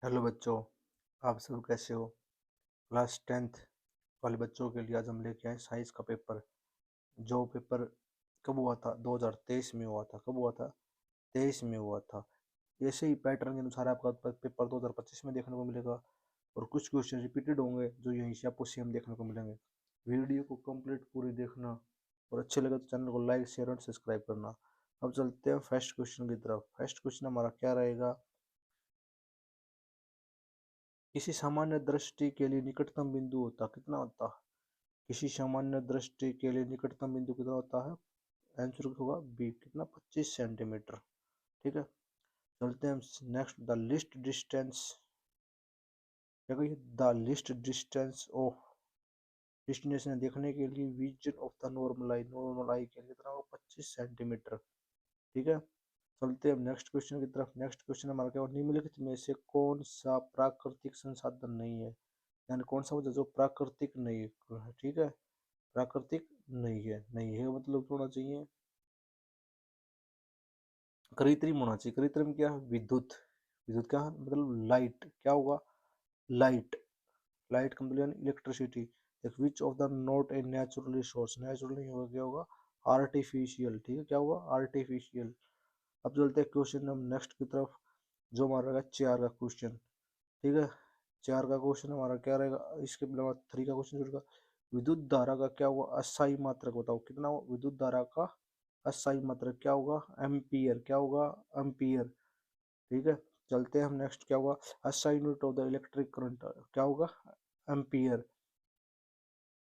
Hello बच्चों, आप सब कैसे हो। क्लास 10th वाले बच्चों के लिए आज हम लेके आए साइंस का पेपर। जो पेपर कब हुआ था? 2023 में हुआ था। कब हुआ था? 23 में हुआ था। ऐसे ही पैटर्न के अनुसार आपका पेपर 2025 में देखने को मिलेगा और कुछ क्वेश्चन रिपीटेड होंगे जो यहीं से आपको सेम देखने को मिलेंगे। वीडियो को कंप्लीट पूरी देखना और अच्छे लगे तो चैनल को लाइक शेयर और सब्सक्राइब करना। अब चलते हैं फर्स्ट क्वेश्चन की तरफ। फर्स्ट क्वेश्चन हमारा क्या रहेगा? किसी सामान्य दृष्टि के लिए निकटतम बिंदु होता कितना होता? किसी सामान्य दृष्टि के लिए निकटतम बिंदु कितना होता है? आंसर होगा बी, कितना? 25 सेंटीमीटर। ठीक है, चलते हैं नेक्स्ट। द लिस्ट डिस्टेंस, क्या कहिए? The least distance of destination देखने के लिए vision of the normal eye, normal eye के लिए कितना होगा? 25 सेंटीमीटर। ठीक है, चलते हैं नेक्स्ट क्वेश्चन की तरफ। नेक्स्ट क्वेश्चन हमारा क्या? निम्नलिखित में से कौन सा प्राकृतिक संसाधन नहीं है? यानी कौन सा वजह जो प्राकृतिक नहीं है? ठीक है, प्राकृतिक नहीं है। नहीं है मतलब होना चाहिए कृत्रिम होना चाहिए। कृत्रिम क्या है? विद्युत। विद्युत क्या है? मतलब लाइट। क्या होगा? लाइट। लाइट का मतलब electricity. Which of the not a natural resource? Natural नहीं होगा, क्या होगा? आर्टिफिशियल। ठीक है, क्या होगा? आर्टिफिशियल। अब चलते हैं क्वेश्चन हम नेक्स्ट की तरफ, जो हमारा रहेगा 4 का क्वेश्चन। ठीक है, 4 का क्वेश्चन हमारा क्या रहेगा? इसके बिना 3 का क्वेश्चन रहेगा। विद्युत धारा का क्या होगा? अस्थायी मात्रक बताओ कितना होगा विद्युत धारा का अस्थायी मात्रक? क्या होगा? एम्पियर। क्या होगा? एम्पियर। ठीक है, चलते हैं हम नेक्स्ट। क्या होगा? अस्थायी unit of the electric current? क्या होगा? एम्पियर।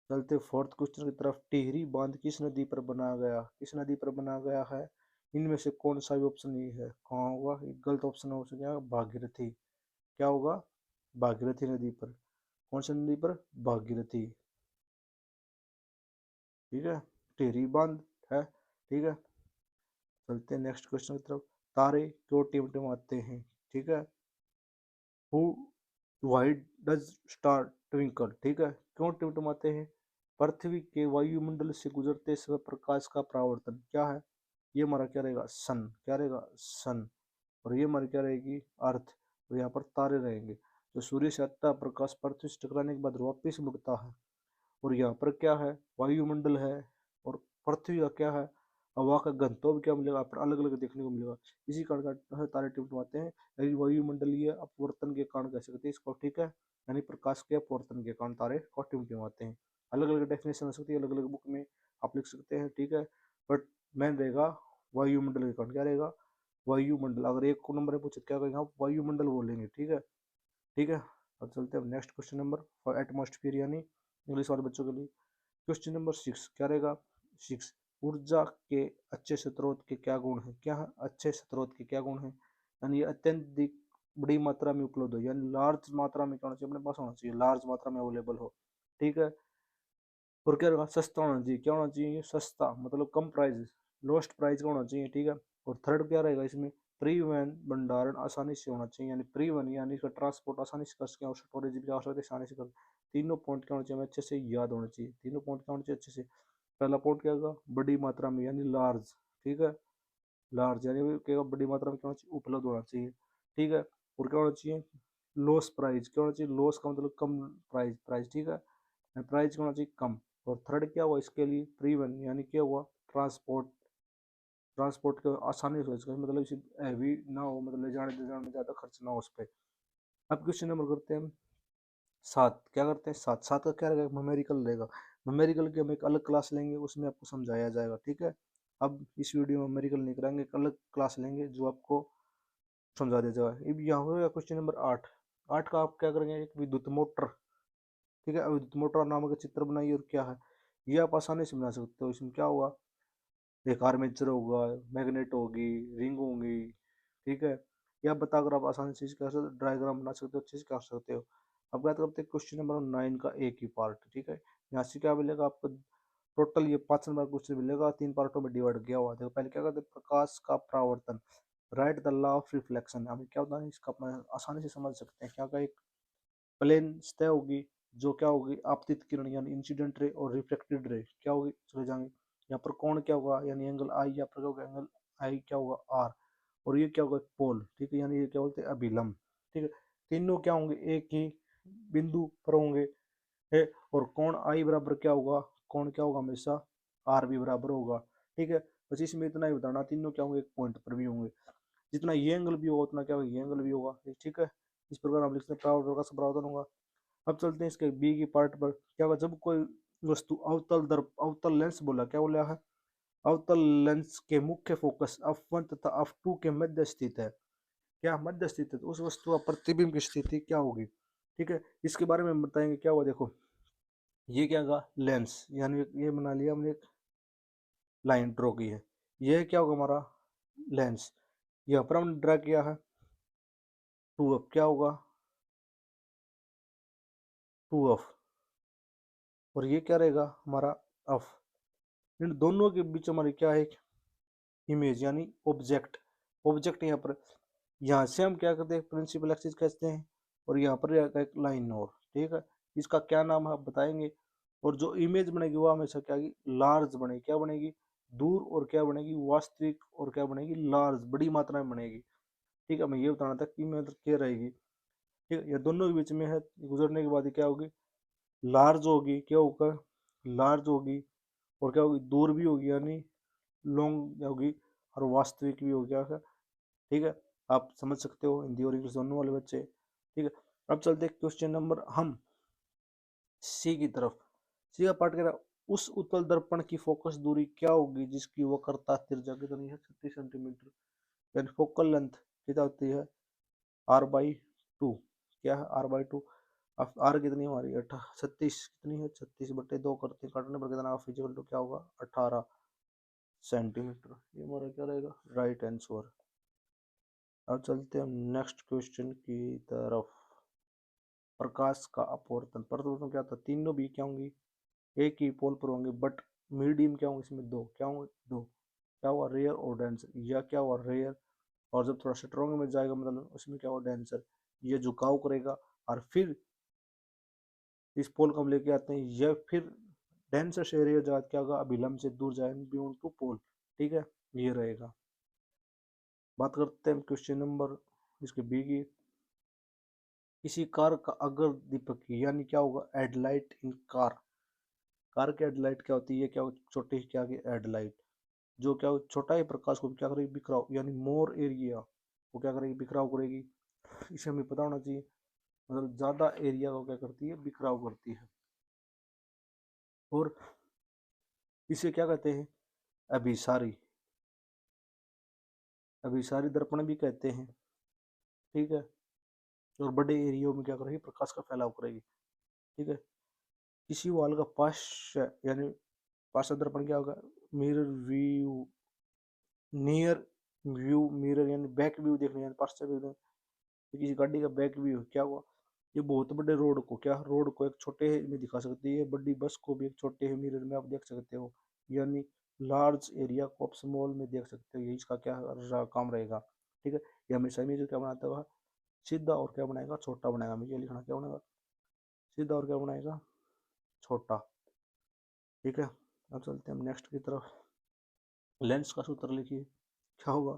चलते फोर्थ क्वेश्चन की तरफ। टिहरी बांध किस नदी पर बनाया गया? किस नदी पर बनाया गया है? इनमें से कौन सा भी ऑप्शन ये है? कहाँ होगा? गलत ऑप्शन हो सकता भागीरथी। क्या होगा? भागीरथी नदी पर। कौन सी नदी पर? भागीरथी। ठीक है, टिहरी बांध है। ठीक है, चलते हैं नेक्स्ट क्वेश्चन की तरफ। तारे क्यों टिमटिमाते हैं? ठीक है, who why does star twinkle? ठीक है, क्यों टिमटिमाते हैं? पृथ्वी के वायुमंडल से गुजरते समय प्रकाश का परावर्तन क्या है? ये हमारा क्या रहेगा? सन। क्या रहेगा? सन। और ये हमारी क्या रहेगी? अर्थ। और यहाँ पर तारे रहेंगे। जो सूर्य से आता है प्रकाश पृथ्वी से टकराने के बाद वापिस मुड़ता है। और यहाँ पर क्या है? वायुमंडल है। और पृथ्वी का क्या है? हवा का घनत्व क्या मिलेगा? पर अलग अलग देखने को मिलेगा। इसी कारण का तारे टिमटिमाते हैं। यदि वायुमंडलीय अपवर्तन के कारण कह सकते हैं इसको। ठीक है, यानी प्रकाश के अपवर्तन के कारण तारे को टिमटिमाते हैं। अलग अलग डेफिनेशन हो सकती है, अलग अलग बुक में आप लिख सकते हैं। ठीक है, बट मेन रहेगा वायुमंडल के कारण। क्या रहेगा? वायुमंडल। अगर एक नंबर में पूछे क्या कहेंगे आप? वायुमंडल बोलेंगे। ठीक है। ठीक है, अब चलते हैं next question number for atmosphere यानी इंग्लिश वाले बच्चों के लिए। क्वेश्चन नंबर 6 क्या रहेगा? 6, ऊर्जा के अच्छे स्रोत के क्या गुण हैं? क्या है? अच्छे स्रोत के क्या गुण हैं? यानी ये अत्यंत बड़ी मात्रा में उपलब्ध हो, यानी लार्ज मात्रा में क्या होना चाहिए? अपने पास होना चाहिए, लार्ज मात्रा में अवेलेबल हो। ठीक है, और क्या रहेगा? सस्ता होना चाहिए। क्या होना चाहिए? सस्ता मतलब कम प्राइस, लोएस्ट प्राइस का होना चाहिए। ठीक है, और थर्ड क्या रहेगा इसमें? परिवहन भंडारण आसानी से होना चाहिए, यानी परिवहन यानी इसका ट्रांसपोर्ट आसानी से कर सके और स्टोरेज भी क्या हो सकता है? आसानी से कर। तीनों पॉइंट क्या होना चाहिए? हमें अच्छे से याद होना चाहिए। तीनों पॉइंट क्या होना चाहिए? अच्छे से। पहला पॉइंट क्या होगा? बड़ी मात्रा में यानी लार्ज। ठीक है, लार्ज यानी क्या होगा? बड़ी मात्रा में क्या होना चाहिए? उपलब्ध होना चाहिए। ठीक है, और क्या होना चाहिए? Loss price. क्या होना चाहिए? लोस का मतलब कम प्राइस। प्राइस ठीक है, प्राइस होना चाहिए कम। और थर्ड क्या हुआ इसके लिए? परिवहन यानी क्या हुआ? ट्रांसपोर्ट। ट्रांसपोर्ट के आसानी से हो सके, मतलब इसे हैवी ना हो, मतलब ले जाने में ज़्यादा खर्च ना हो उस पर। अब क्वेश्चन नंबर करते हैं हम 7। क्या करते हैं? 7। 7 का क्या रहेगा? न्यूमेरिकल रहेगा। न्यूमेरिकल की हम एक अलग क्लास लेंगे, उसमें आपको समझाया जाएगा। ठीक है, अब इस वीडियो में न्यूमेरिकल नहीं कराएंगे, एक अलग क्लास लेंगे जो आपको समझा दिया जाएगा। अब यहाँ होगा क्वेश्चन नंबर 8। 8 का आप क्या करेंगे? एक विद्युत मोटर। ठीक है, विद्युत मोटर नामक का चित्र बनाइए। और क्या है ये? आप आसानी से बना सकते हो। इसमें क्या होगा? एक आर्मेचर होगा, मैग्नेट होगी, रिंग होंगी। ठीक है, या बताकर आप आसानी से इसका डायग्राम बना सकते हो, अच्छे से कर सकते हो। अब बात करते हैं क्वेश्चन नंबर 9 का एक ही पार्ट। ठीक है, यहाँ से क्या मिलेगा आपको? टोटल ये 5 नंबर क्वेश्चन मिलेगा, 3 पार्टों में डिवाइड किया हुआ। देखो पहले क्या करते हैं? प्रकाश का परावर्तन। Right the law of reflection. हमें क्या होता है इसका? अपना आसानी से समझ सकते हैं। क्या का? एक प्लेन सतह होगी जो क्या होगी? आपतित किरण यानी इंसिडेंट रे और रिफ्लेक्टेड रे क्या होगी? चले जाएंगे। यहाँ पर कोण क्या होगा? यानी एंगल आई। यहाँ पर क्या होगा? एंगल आई क्या होगा? आर। और ये क्या होगा? पोल। ठीक है, यानी ये क्या बोलते हैं? अभिलंब। ठीक है, तीनों क्या होंगे, एक ही बिंदु पर होंगे है। और कोण आई बराबर क्या होगा, कोण क्या होगा, हमेशा आर भी बराबर होगा। ठीक है, बस इसमें इतना ही बताना, तीनों क्या होंगे, एक पॉइंट पर भी होंगे। जितना ये एंगल भी होगा उतना क्या होगा, ये एंगल भी होगा। ठीक है, इस प्रकार हम लिखते हैं परावर्तन का परावर्तन होगा। अब चलते हैं इसके बी की पार्ट पर। क्या होगा, जब कोई वस्तु अवतल लेंस बोला, क्या बोला है, अवतल लेंस के मुख्य फोकस f1 तथा f2 के मध्य स्थित है। क्या मध्य स्थित है, तो उस वस्तु का प्रतिबिंब की स्थिति क्या होगी। ठीक है, इसके बारे में बताएंगे। क्या हुआ, देखो ये क्या होगा, लेंस, यानी ये बना लिया हमने, एक लाइन ड्रॉ की है, ये क्या होगा हमारा लेंस, यहाँ पर हमने ड्रा किया है 2f, क्या होगा 2f, और ये क्या रहेगा हमारा f। इन दोनों के बीच हमारी क्या है, इमेज यानी ऑब्जेक्ट। ऑब्जेक्ट यहाँ से हम क्या करते हैं, प्रिंसिपल एक्सिस खींचते हैं, और यहाँ पर एक लाइन और। ठीक है, इसका क्या नाम है आप बताएंगे। और जो इमेज बनेगी वो हमेशा क्या लार्ज बनेगी, क्या बनेगी, दूर, और क्या बनेगी वास्तविक, और क्या बनेगी लार्ज, बड़ी मात्रा में बनेगी। ठीक है, मैं ये बताना था कि इमेज क्या रहेगी। ठीक है, ये दोनों के बीच में है, गुजरने के बाद क्या होगी, लार्ज होगी, क्या होगा लार्ज होगी, और क्या होगी दूर भी होगी, यानी लॉन्ग होगी, और वास्तविक भी हो गया। ठीक है, आप समझ सकते हो, हिंदी और इंग्लिश दोनों वाले बच्चे। ठीक है, अब चलते क्वेश्चन नंबर हम सी की तरफ। सी का पार्ट कह रहा है, उस उत्तल दर्पण की फोकस दूरी क्या होगी जिसकी वक्रता त्रिज्या कितनी है, 36 सेंटीमीटर, यानी फोकल लेंथ कितना होती है, r/2। क्या है, r/2। अब आर कितनी हमारी 36, कितनी है 36/2 करते काटने पर कितना फिजिकल टू क्या होगा 18 सेंटीमीटर। ये हमारा क्या रहेगा, राइट आंसर। अब चलते हैं नेक्स्ट क्वेश्चन की तरफ। प्रकाश का अपवर्तन, प्रवर्तन क्या था, तीनों भी क्या होंगी, एक ही पोल पर होंगे, बट मीडियम क्या होंगे इसमें, दो, क्या होंगे दो। क्या हुआ, रेयर और डेंसर, या क्या हुआ रेयर, और जब थोड़ा स्ट्रॉन्ग में जाएगा मतलब उसमें क्या हुआ डेंसर। ये झुकाव करेगा, और फिर इस पोल को हम लेके आते हैं, यह फिर डेंसर से रेयर जात क्या होगा, अभिलंब से दूर जाए, बियॉन्ड टू पोल। ठीक है, ये रहेगा। बात करते हैं क्वेश्चन नंबर इसके बी की। किसी कार का अग्र दीपक यानी क्या होगा, हेडलाइट इन कार। कार की हेडलाइट क्या होती है, क्या छोटी क्या की हेडलाइट, जो क्या छोटा ही प्रकाश को क्या करेगी, बिखराव, यानी मोर एरिया को क्या करेगी, बिखराव करेगी। इसे हमें पता होना चाहिए, मतलब ज्यादा एरिया को क्या करती है, बिखराव करती है। और इसे क्या कहते हैं, अभिसारी, अभिसारी दर्पण भी कहते हैं। ठीक है, और बड़े एरिया में क्या करेगी, प्रकाश का फैलाव करेगी। ठीक है, किसी वाल का पार्श्व यानी पार्श्व दर्पण क्या होगा, mirror view, near view mirror, यानी बैक व्यू देखने, यानी पार्श्व व्यू। किसी गाड़ी का बैक व्यू क्या हुआ, ये बहुत बड़े रोड को क्या, रोड को एक छोटे में दिखा सकती है, बड़ी बस को भी एक छोटे मिरर में आप देख सकते हो, यानी लार्ज एरिया को आप स्मॉल में देख सकते हो, ये इसका क्या काम रहेगा। ठीक है, ये हमेशा इमेज क्या बनाता हुआ, सीधा और क्या बनाएगा, छोटा बनाएगा। मुझे लिखना क्या बनाएगा, सीधा और क्या बनाएगा, छोटा। ठीक है, अब चलते हैं हम नेक्स्ट की तरफ। लेंस का सूत्र लिखिए, क्या होगा,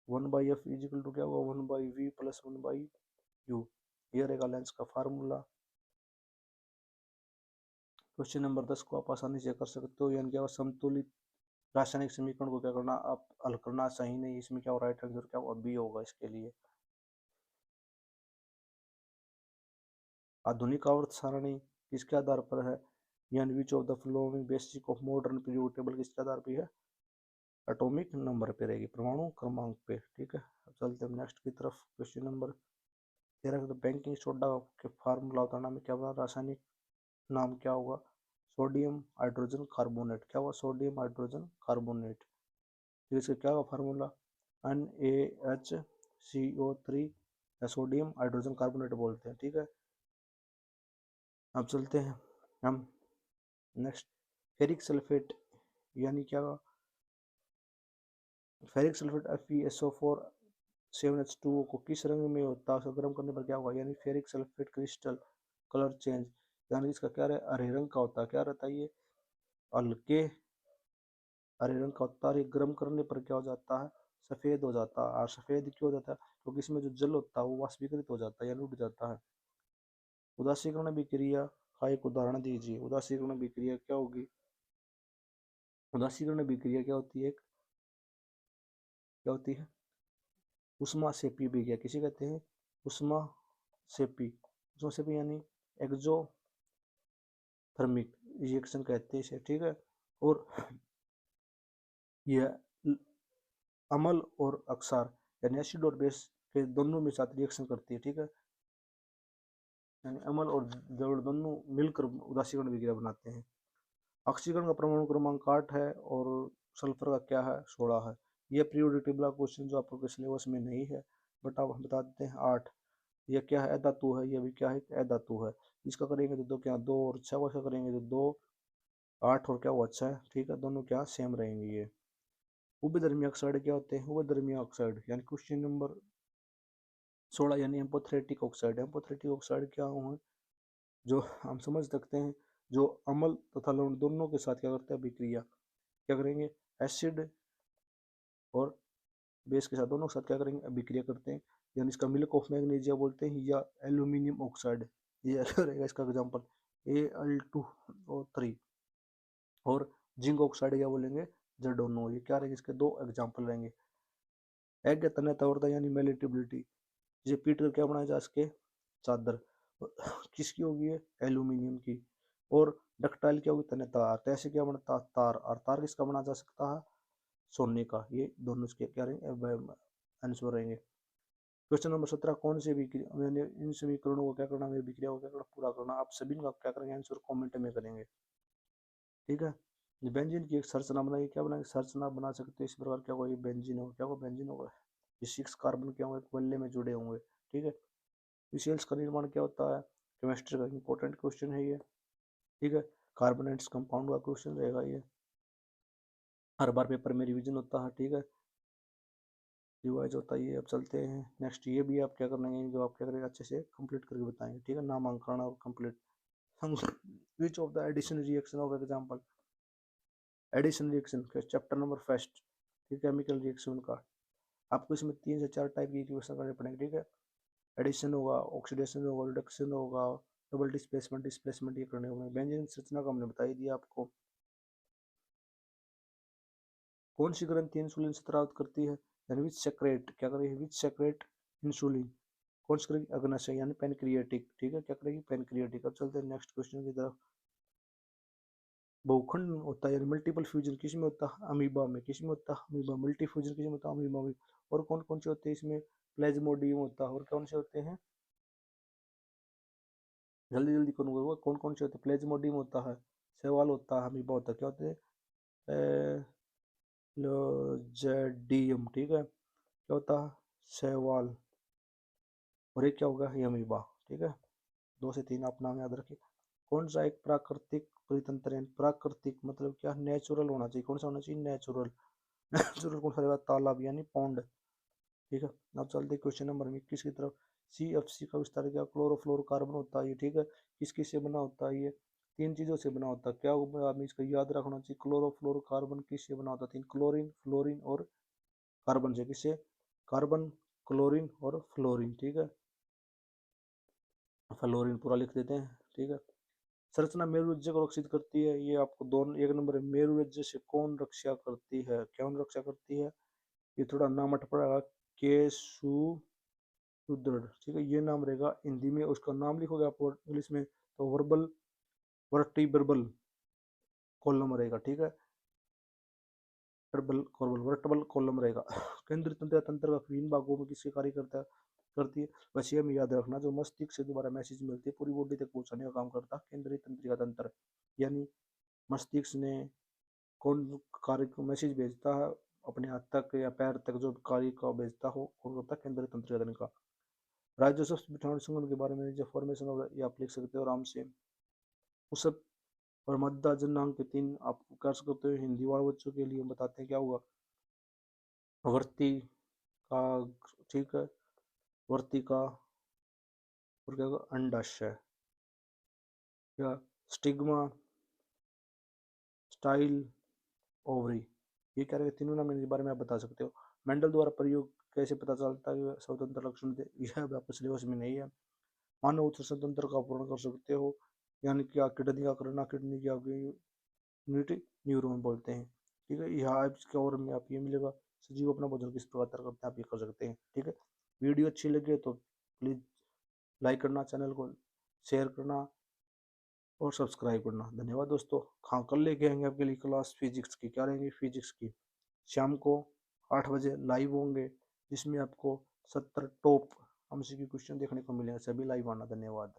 1/f इजिकल टू क्या होगा, 1/v प्लस 1/u। ये रहेगा लेंस का फार्मूला। क्वेश्चन नंबर 10 को आप आसानी से कर सकते हो, यानी क्या होगा, समतुलित रासायनिक समीकरण को क्या करना, आप हल करना सही नहीं, इसमें क्या हो राइट आंसर क्या होगा, बी होगा इसके लिए। आधुनिक आवर्त सारणी किसके आधार पर है, यानी विच of the following basic of modern periodic table किसके आधार पर है, एटॉमिक नंबर पे रहेगी, परमाणु क्रमांक पे। ठीक है, अब चलते हैं नेक्स्ट की तरफ। क्वेश्चन नंबर 13 बैंकिंग सोडा के फार्मूला बताना में क्या होगा, रासायनिक नाम क्या होगा, सोडियम हाइड्रोजन कार्बोनेट। क्या हुआ, सोडियम हाइड्रोजन कार्बोनेट। फिर इसका क्या होगा फार्मूला, NaHCO3, या सोडियम हाइड्रोजन कार्बोनेट बोलते हैं। ठीक है, अब चलते हैं हम नेक्स्ट। फेरिक सल्फेट यानी क्या, फेरिक सल्फेट FeSO4 7H2O को किस रंग में होता है, गर्म करने पर क्या होगा, यानी ferric sulphate crystal colour change, यानी इसका क्या है, हरे रंग का होता है। क्या रहता है ये, हल्के हरे रंग का होता है। गर्म करने पर क्या हो जाता है, सफेद हो जाता है। और सफेद क्यों हो जाता है? क्योंकि इसमें जो जल होता है वो वाष्पीकृत हो जाता है या उड़ जाता है। उदासीकरण अभिक्रिया का एक उदाहरण दीजिए। उदासीकरण अभिक्रिया क्या होगी? उदासीकरण अभिक्रिया क्या होती है? क्या होती है? उष्मा सेपी अभिक्रिया किसे कहते हैं? उष्मा सेपी। उष्मा सेपी यानी एक्सोथर्मिक रिएक्शन कहते हैं इसे, ठीक है। और यह अम्ल और अक्षार यानी एसिड और बेस के दोनों में साथ रिएक्शन करती है, ठीक है। यानी अम्ल और जड़ दोनों मिलकर उदासीकरण अभिक्रिया बनाते हैं। ऑक्सीजन का परमाणु क्रमांक 8 है और सल्फर का क्या है? 16 है। यह पीरियोडिक टेबल का क्वेश्चन जो आपके सिलेबस में नहीं है, बट आप बता देते हैं 8। यह क्या है? अधातु है। यह भी क्या है? अधातु है। इसका करेंगे तो दो क्या? 2 और 6 का करेंगे तो 2 8 और क्या हुआ? 6, ठीक है। दोनों क्या सेम रहेंगे। ये उभयधर्मी ऑक्साइड क्या होते हैं? उभयधर्मी ऑक्साइड यानी क्वेश्चन नंबर 16 यानी एम्फोथेरेटिक ऑक्साइड। एम्फोथेरेटिक ऑक्साइड क्या हुआ? जो हम समझ सकते हैं जो अम्ल तथा लवण दोनों के साथ क्या करते हैं? अभिक्रिया क्या करेंगे? एसिड और बेस के साथ दोनों के साथ क्या करेंगे? अभिक्रिया करते हैं। यानी इसका मिल्क ऑफ मैग्नीशिया बोलते हैं या एल्यूमिनियम ऑक्साइड। ये रहेगा इसका एग्जाम्पल Al2O3। और जिंक ऑक्साइड क्या बोलेंगे? Zn। ये क्या रहेंगे? इसके दो एग्जाम्पल रहेंगे। एग के तन्यता तौरता यानी मेल्टिबिलिटी, ये पीट कर क्या बनाया जा सके? चादर। किसकी होगी? है एल्यूमिनियम की। और डक्टाइल क्या होगी? तन्यता। तो ऐसे क्या बनता? तार। और तार किसका बना जा सकता है? सोने का। ये दोनों इसके क्या रहेंगे? आंसर रहेंगे। क्वेश्चन नंबर 17 कौन से मैंने इन समीकरणों को क्या करना? मेरी विक्रिया को क्या करना? पूरा करना। आप सभी का क्या करेंगे? आंसर कमेंट में करेंगे, ठीक है। बेंजीन की एक संरचना बनाइए। क्या बनाएंगे? संरचना बना सकते हैं इस प्रकार। क्या होगा? ये बेंजीन होगा। क्या होगा? बेंजीन होगा। ये 6 कार्बन क्या होंगे? बल्ले में जुड़े होंगे, ठीक है। विशेष का निर्माण क्या होता है? केमिस्ट्री का इंपॉर्टेंट क्वेश्चन है ये, ठीक है। कार्बोनेट्स कंपाउंड का क्वेश्चन रहेगा ये, हर बार पेपर में रिवीजन होता है, ठीक है। रिवाइज होता है ये। अब चलते हैं नेक्स्ट। ये भी आप क्या करेंगे? जो आप क्या करेंगे अच्छे से कंप्लीट करके बताएंगे, ठीक है। नामांकन और complete. Which of the addition reaction of example? Addition reaction के चैप्टर नंबर फर्स्ट, ठीक है। केमिकल रिएक्शन का आपको इसमें 3 से 4 टाइप की इक्वेशन करने पड़ेंगे, ठीक है। एडिशन होगा, ऑक्सीडेशन होगा, रिडक्शन होगा, डबल डिस्प्लेसमेंट, डिस्प्लेसमेंट, ये करने होंगे। बेंजीन संरचना का हमने बता ही दिया आपको। कौन सी ग्रंथि इंसुलिन स्राव करती है? यानी विच सेक्रेट क्या करेगी? विच सेक्रेट इंसुलिन। कौन सी करेगी? अग्नाशय यानी पेनक्रिएटिक, ठीक है। क्या करेगी? पेनक्रिएटिक। अब चलते हैं नेक्स्ट क्वेश्चन की तरफ। बहुखंड होता है यानी मल्टीपल फ्यूजन किस में होता है? अमीबा में। किस में होता है? अमीबा। मल्टी फ्यूजन किस में होता है? अमीबा में। और कौन कौन से होते हैं इसमें? प्लेज्मोडियम होता है। और कौन से होते हैं? जल्दी जल्दी करूंगा। वो कौन कौन से होते हैं? प्लेज्मोडियम होता है, शैवाल होता है, अमीबा होता है। क्या होते हैं? प्लेज्मोडियम, ठीक है। क्या होता है? शैवाल। और एक क्या होगा? ये अमीबा, ठीक है। 2 से 3 आप नाम याद रखिए। कौन सा एक प्राकृतिक परितंत्र है? प्राकृतिक मतलब क्या? नेचुरल होना चाहिए। कौन सा होना चाहिए? नेचुरल। नेचुरल कौन सा रहेगा? तालाब यानी पौंड, ठीक है। अब चलते क्वेश्चन नंबर 21 की तरफ। CFC का विस्तार क्या? क्लोरोफ्लोरोकार्बन होता है ये, ठीक है। किस किस से बना होता है ये? 3 चीजों से बना होता है। क्या आदमी इसका याद रखना चाहिए? क्लोरोफ्लोरोकार्बन किससे बना होता है? 3, क्लोरीन, फ्लोरीन और कार्बन से। किससे? कार्बन, क्लोरीन और फ्लोरीन, ठीक है। फ्लोरीन पूरा लिख देते हैं, ठीक है। संरचना मेरुरज्जु को रक्षित करती है। ये आपको दोनों एक नंबर है। मेरुरज्जु से कौन रक्षा करती है? कौन रक्षा करती है? ये थोड़ा नाम अट पड़ेगा। केशु सुदृढ़, ठीक है। ये नाम रहेगा हिंदी में। उसका नाम लिखोगे आप इंग्लिश में तो वर्बल वर्टिब्रल कॉलम रहेगा, ठीक है। वर्टिब्रल कॉलम रहेगा। केंद्रीय तंत्र तंत्र का विभिन्न भागों में किसके कार्य करता है? करती है? बस ये हमें याद रखना, जो मस्तिष्क से दोबारा मैसेज मिलती है पूरी बॉडी तक पहुंचाने का काम करता है केंद्रीय तंत्रिका तंत्र। यानी मस्तिष्क ने कौन कार्य को मैसेज भेजता है अपने हाथ तक या पैर तक, जो कार्य का भेजता हो कौन होता है? केंद्रीय तंत्रिका तंत्र का। राज्योत्सव बिठान संगठन के बारे में जो फॉर्मेशन ये आप लिख सकते हो आराम से। उस सब और मध्य जनांग के 3 आप कर सकते हो। हिंदी वाले बच्चों के लिए बताते हैं क्या होगा? वर्ती का, ठीक है। वर्ती का और क्या होगा? अंडाशय या स्टिग्मा, स्टाइल, ओवरी। ये क्या रहेगा? तीनों नाम इनके बारे में आप बता सकते हो। मेंडल द्वारा प्रयोग कैसे पता चलता है कि स्वतंत्र लक्षण थे, यह अब आपके सिलेबस में नहीं है। मानव उत्सर्जन तंत्र का पूर्ण कर सकते हो, यानी कि आप किडनी का करना, किडनी की आपकी यूनिटी न्यूरॉन बोलते हैं। ठीक है, यहाँ इसके और में आप ये मिलेगा सजीव अपना भोजन किस प्रकार तैयार करते हैं, आप ये कर सकते हैं। ठीक है, वीडियो अच्छी लगे तो प्लीज लाइक करना, चैनल को शेयर करना और सब्सक्राइब करना। धन्यवाद दोस्तों। हाँ, कल लेके आएंगे आपके लिए क्लास फिजिक्स की। क्या रहेंगे? फिजिक्स की। शाम को 8 बजे लाइव होंगे, जिसमें आपको 70 टॉप एमसीक्यू क्वेश्चन देखने को मिलेंगे। सभी लाइव आना। धन्यवाद।